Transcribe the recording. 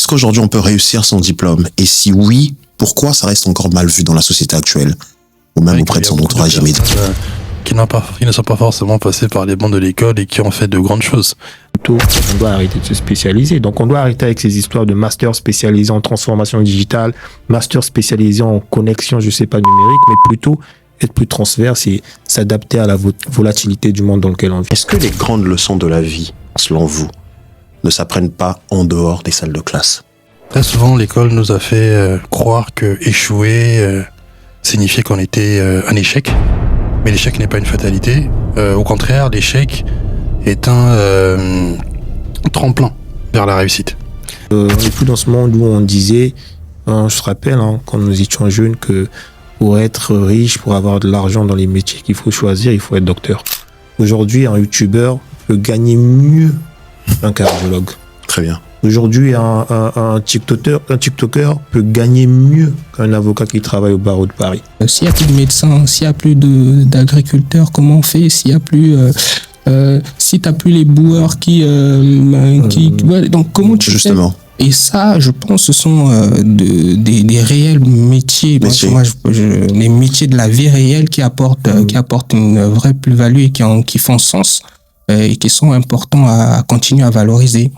Est-ce qu'aujourd'hui on peut réussir son diplôme? Et si oui, pourquoi ça reste encore mal vu dans la société actuelle? Ou même auprès de son entourage immédiat? Qui ne sont pas forcément passés par les bancs de l'école et qui ont fait de grandes choses. Plutôt, on doit arrêter de se spécialiser. Donc, on doit arrêter avec ces histoires de master spécialisé en transformation digitale, master spécialisé en connexion, je sais pas, numérique, mais plutôt être plus transverse et s'adapter à la volatilité du monde dans lequel on vit. Est-ce que les grandes leçons de la vie, selon vous, ne s'apprennent pas en dehors des salles de classe? Très souvent, l'école nous a fait croire que échouer signifiait qu'on était un échec. Mais l'échec n'est pas une fatalité. Au contraire, l'échec est un tremplin vers la réussite. On n'est plus dans ce monde où on disait, je te rappelle, quand nous étions jeunes, que pour être riche, pour avoir de l'argent dans les métiers qu'il faut choisir, il faut être docteur. Aujourd'hui, un youtubeur peut gagner mieux qu'un cardiologue. Très bien. Aujourd'hui, un TikToker peut gagner mieux qu'un avocat qui travaille au barreau de Paris. S'il n'y a plus de médecins, s'il n'y a plus d'agriculteurs, comment on fait? S'il y a plus, si t'as plus les boueurs donc comment tu Justement. fais? Et ça, je pense, ce sont des réels métiers. Les métiers de la vie réelle qui apportent une vraie plus-value et qui font sens et qui sont importants à continuer à valoriser.